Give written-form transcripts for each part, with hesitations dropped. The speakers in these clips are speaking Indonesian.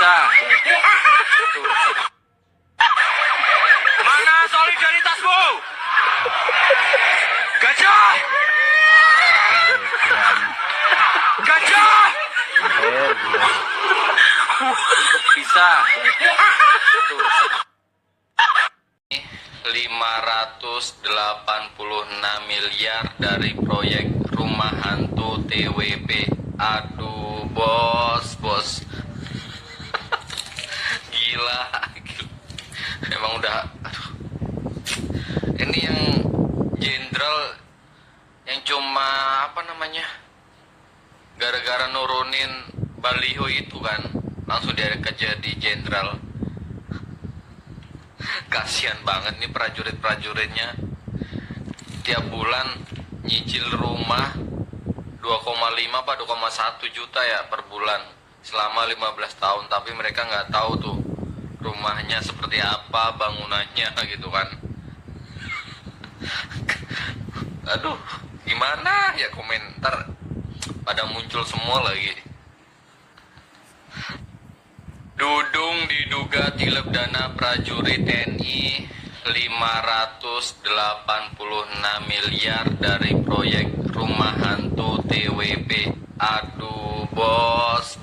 bisa. Mana solidaritasmu? Gajah! Gajah! Bisa. 586 miliar dari proyek rumah hantu TWP. Aduh, bos. Gila. Emang udah, aduh. Ini yang jenderal yang cuma apa namanya? Gara-gara nurunin baliho itu kan, langsung dia jadi jenderal. Kasian banget nih prajurit-prajuritnya. Tiap bulan nyicil rumah 2,5 apa 2,1 juta ya per bulan selama 15 tahun, tapi mereka nggak tahu tuh rumahnya seperti apa, bangunannya gitu kan. Aduh, gimana ya, komentar pada muncul semua lagi. Dudung diduga tilep dana prajurit TNI 586 miliar dari proyek rumah hantu TWP. Aduh, bos.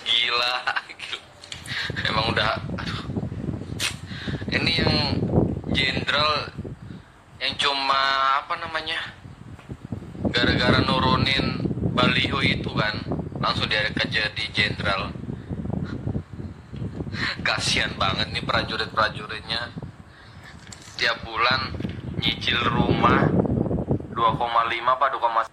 Gila. Emang udah, aduh. Ini yang jenderal yang cuma apa namanya? Gara-gara nurunin baliho itu kan, langsung dia jadi jenderal. Kasian banget nih prajurit-prajuritnya. Tiap bulan nyicil rumah 2,5 apa 2,1.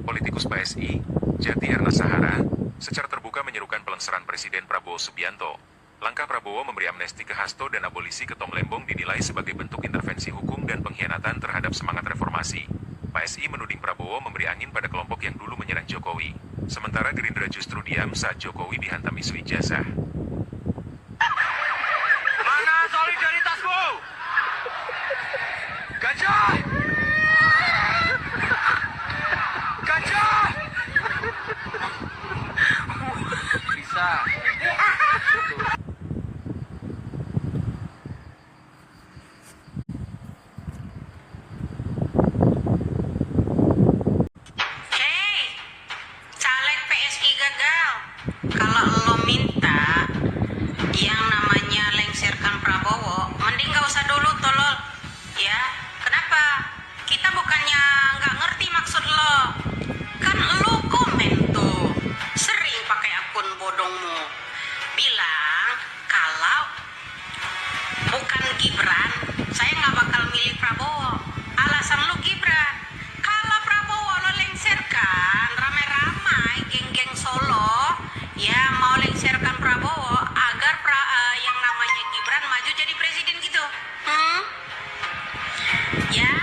Politikus PSI, Jati Erna Sahara, secara terbuka menyerukan pelengseran Presiden Prabowo Subianto. Langkah Prabowo memberi amnesti ke Hasto dan abolisi ke Tong Lembong dinilai sebagai bentuk intervensi hukum dan pengkhianatan terhadap semangat reformasi. PSI menuding Prabowo memberi angin pada kelompok yang dulu menyerang Jokowi. Sementara Gerindra justru diam saat Jokowi dihantam isu ijazah. Mana solidaritasmu? Gajah! Gajah! Bisa. Caleg PSI gagal. Kalau lo minta yang namanya lengserkan Prabowo, mending gak usah dulu tolol. Ya, kenapa? Kita bukannya nggak ngerti maksud lo. Kan lo komen tuh, sering pakai akun bodongmu. Bilang kalau bukan Gibran, saya nggak bakal milih Prabowo. Alasan lo Gibran. Kalau Prabowo lo lengserkan ramai-ramai, geng-geng Solo, ya mau lengserkan Prabowo agar yang namanya Gibran maju jadi presiden gitu. Ya,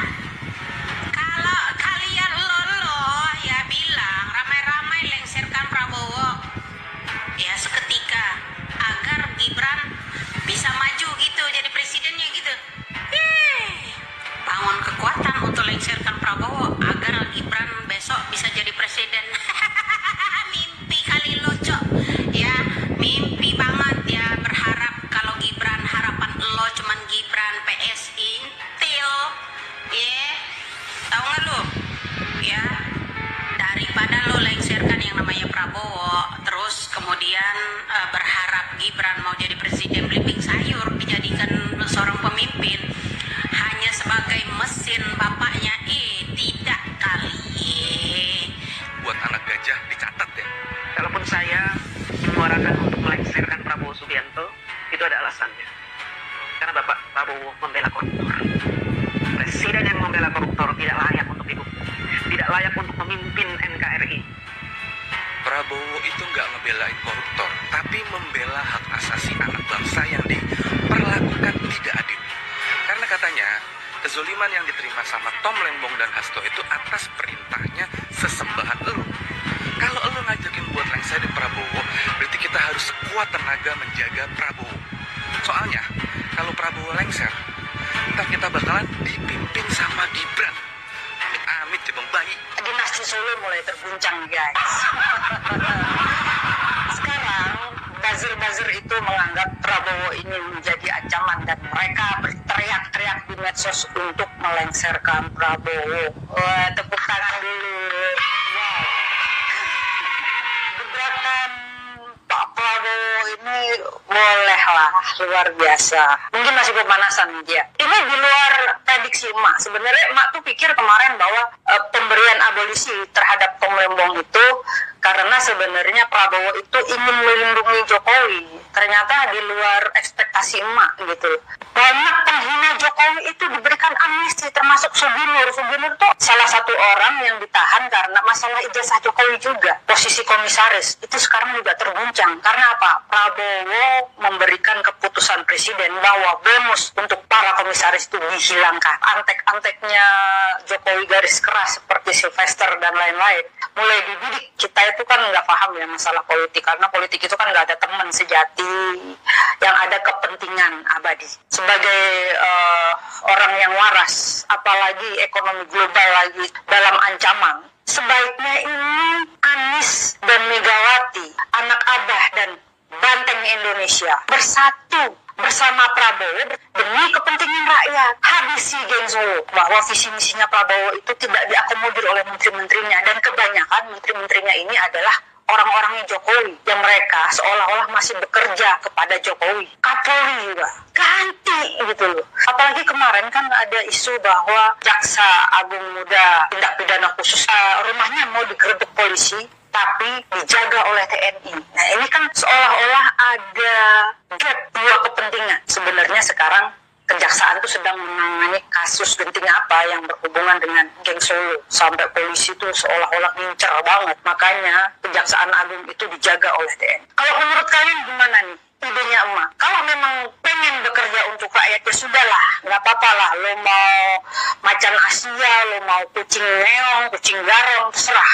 kalau kalian lo ya bilang ramai-ramai lengserkan Prabowo, ya seketika agar Gibran bisa maju gitu jadi presidennya gitu. Bangun kekuatan untuk lengserkan Prabowo agar Gibran besok bisa jadi presiden. Mimpi kali lo, Cok. Ya, mimpi banget ya, berharap kalau Gibran, harapan lo cuman Gibran PSI intil. Ya, tahu nggak lo? Ya, daripada lo lengserkan yang namanya Prabowo, terus kemudian berharap Gibran mau jadi presiden, belimbing sayur dijadikan seorang pemimpin hanya sebagai mesin bapaknya. Tidak kali. Buat anak gajah dicatat ya. Kalaupun saya menyuarakan untuk melengsarkan Prabowo Subianto, itu ada alasannya. Karena Bapak Prabowo membela koruptor. Presiden yang membela koruptor tidak layak untuk hidup, tidak layak untuk memimpin NKRI. Prabowo itu nggak ngebelain koruptor, tapi membela hak asasi anak bangsa yang diperlakukan tidak adil. Karena katanya, kezoliman yang diterima sama Tom Lembong dan Hasto itu atas perintahnya sesembahan elu. Kalau elu ngajakin buat lengser di Prabowo, berarti kita harus sekuat tenaga menjaga Prabowo. Soalnya kalau Prabowo lengser, ntar kita bakalan dipimpin sama Gibran. Amit-amit ya Bang Bayi. Dinasti Solo mulai terguncang, guys. Sekarang buzzer-buzzer itu menganggap Prabowo ini menjadi ancaman dan mereka berteriak-teriak di medsos untuk melengsarkan Prabowo. Wah, tepuk tangan dulu. Wow. Gebrakan Pak Prabowo ini bolehlah luar biasa. Mungkin masih pemanasan dia. Ini di luar prediksi emak. Sebenarnya emak tuh pikir kemarin bahwa pemberian abolisi terhadap Tom Lembong itu karena sebenarnya Prabowo itu ingin melindungi Jokowi. Ternyata di luar ekspektasi emak gitu. Banyak penghina Jokowi itu diberikan amnesti, termasuk Suginur. Suginur tuh salah satu orang yang ditahan karena masalah ijazah Jokowi juga. Posisi komisaris itu sekarang juga terguncang. Karena apa? Prabowo memberikan keputusan presiden bahwa bonus untuk para komisaris itu dihilangkan. Antek-anteknya Jokowi garis keras seperti Sylvester dan lain-lain mulai dibidik. Kita itu kan nggak paham ya masalah politik, karena politik itu kan nggak ada teman sejati, yang ada kepentingan abadi. Sebagai orang yang waras, apalagi ekonomi global lagi dalam ancaman, sebaiknya ini Anies dan Megawati, anak Abah dan Banteng Indonesia, bersatu bersama Prabowo demi kepentingan rakyat. Habisi geng Solo bahwa visi misinya Prabowo itu tidak diakomodir oleh menteri-menterinya, dan kebanyakan menteri-menterinya ini adalah orang-orangnya Jokowi yang mereka seolah-olah masih bekerja kepada Jokowi. Kapolri juga ganti gitu loh. Apalagi kemarin kan ada isu bahwa Jaksa Agung Muda Tindak Pidana Khusus rumahnya mau digerebek polisi tapi dijaga oleh TNI. Nah ini kan seolah-olah ada gap dua kepentingan. Sebenarnya sekarang Kejaksaan itu sedang menangani kasus genting apa yang berhubungan dengan geng Solo. Sampai polisi itu seolah-olah ngincer banget. Makanya Kejaksaan Agung itu dijaga oleh TNI. Kalau menurut kalian gimana nih idenya emak? Kalau memang pengen bekerja untuk rakyat ya sudahlah, nggak apa-apa lah. Lo mau macan Asia, lo mau kucing neong, kucing garong, terserah.